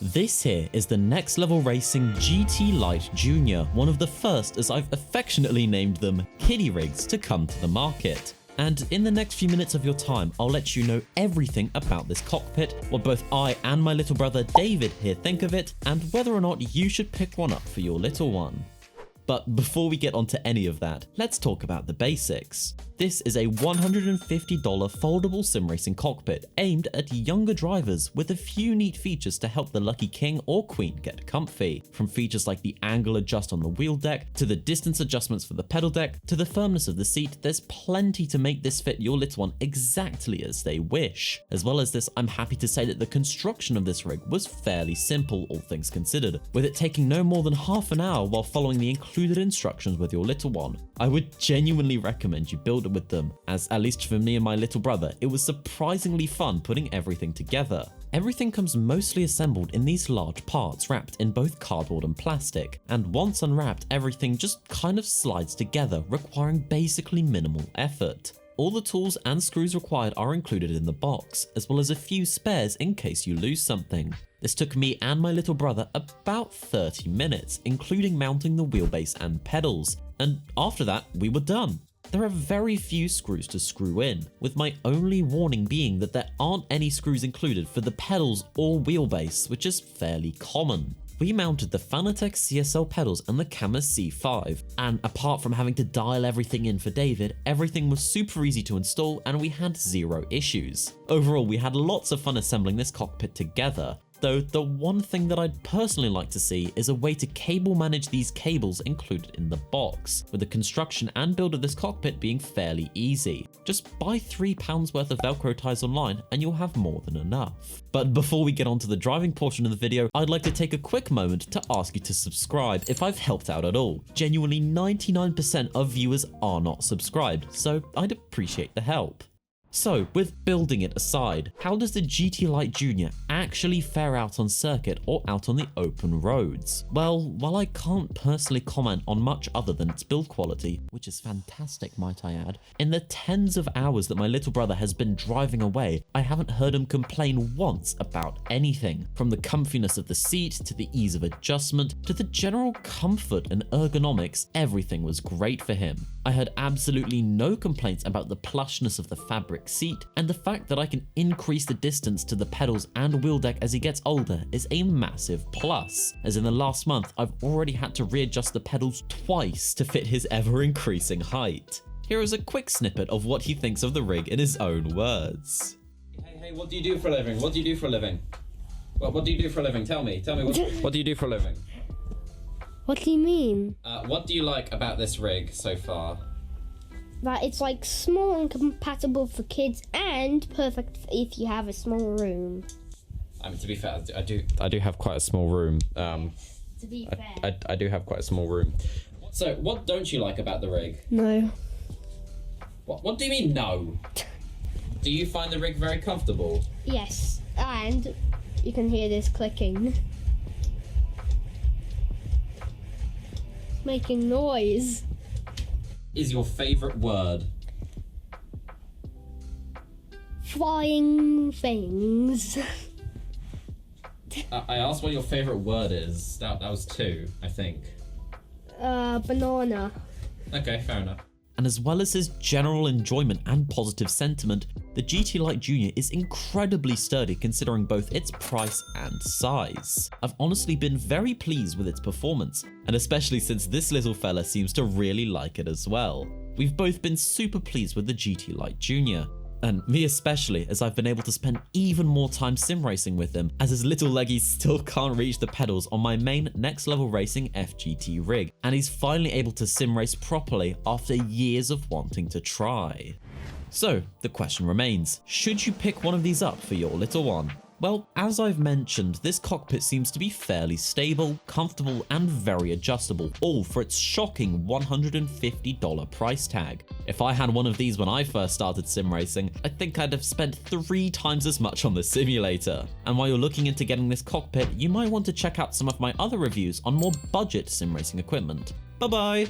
This here is the Next Level Racing GTLite Junior, one of the first, as I've affectionately named them, Kiddy rigs to come to the market. And in the next few minutes of your time, I'll let you know everything about this cockpit, what both I and my little brother David here think of it, and whether or not you should pick one up for your little one. But before we get onto any of that, let's talk about the basics. This is a $150 foldable sim racing cockpit aimed at younger drivers with a few neat features to help the lucky king or queen get comfy. From features like the angle adjust on the wheel deck, to the distance adjustments for the pedal deck, to the firmness of the seat, there's plenty to make this fit your little one exactly as they wish. As well as this, I'm happy to say that the construction of this rig was fairly simple, all things considered, with it taking no more than half an hour while following the included instructions with your little one. I would genuinely recommend you build it with them, as at least for me and my little brother, it was surprisingly fun putting everything together. Everything comes mostly assembled in these large parts wrapped in both cardboard and plastic, and once unwrapped, everything just kind of slides together, requiring basically minimal effort. All the tools and screws required are included in the box, as well as a few spares in case you lose something. This took me and my little brother about 30 minutes, including mounting the wheelbase and pedals, and after that, we were done. There are very few screws to screw in, with my only warning being that there aren't any screws included for the pedals or wheelbase, which is fairly common. We mounted the Fanatec CSL pedals and the Kama C5, and apart from having to dial everything in for David, everything was super easy to install and we had zero issues. Overall, we had lots of fun assembling this cockpit together, though the one thing that I'd personally like to see is a way to cable manage these cables included in the box, with the construction and build of this cockpit being fairly easy. Just buy £3 worth of Velcro ties online and you'll have more than enough. But before we get on to the driving portion of the video, I'd like to take a quick moment to ask you to subscribe if I've helped out at all. Genuinely 99% of viewers are not subscribed, so I'd appreciate the help. So, with building it aside, how does the GTLite Junior actually fare out on circuit or out on the open roads? Well, while I can't personally comment on much other than its build quality, which is fantastic might I add, in the tens of hours that my little brother has been driving away, I haven't heard him complain once about anything. From the comfiness of the seat, to the ease of adjustment, to the general comfort and ergonomics, everything was great for him. I heard absolutely no complaints about the plushness of the fabric seat, and the fact that I can increase the distance to the pedals and wheel deck as he gets older is a massive plus, as in the last month I've already had to readjust the pedals twice to fit his ever increasing height. Here is a quick snippet of what he thinks of the rig in his own words. Hey, what do you do for a living? What do you do for a living? What do you do for a living? Tell me, what do you do for a living? What do you mean? What do you like about this rig so far? That it's like small and compatible for kids and perfect if you have a small room. I mean, to be fair, I do have quite a small room. To be fair. I do have quite a small room. So, what don't you like about the rig? No. What do you mean no? Do you find the rig very comfortable? Yes, and you can hear this clicking. Making noise. Is your favourite word? Flying things. I asked what your favourite word is. That was 2, I think. Banana. Okay, fair enough. And as well as his general enjoyment and positive sentiment, the GTLite Junior is incredibly sturdy considering both its price and size. I've honestly been very pleased with its performance, and especially since this little fella seems to really like it as well. We've both been super pleased with the GTLite Junior. And me especially, as I've been able to spend even more time sim racing with him, as his little leggies still can't reach the pedals on my main Next Level Racing FGT rig, and he's finally able to sim race properly after years of wanting to try. So, the question remains, should you pick one of these up for your little one? Well, as I've mentioned, this cockpit seems to be fairly stable, comfortable, and very adjustable, all for its shocking $150 price tag. If I had one of these when I first started sim racing, I think I'd have spent 3 times as much on the simulator. And while you're looking into getting this cockpit, you might want to check out some of my other reviews on more budget sim racing equipment. Bye bye!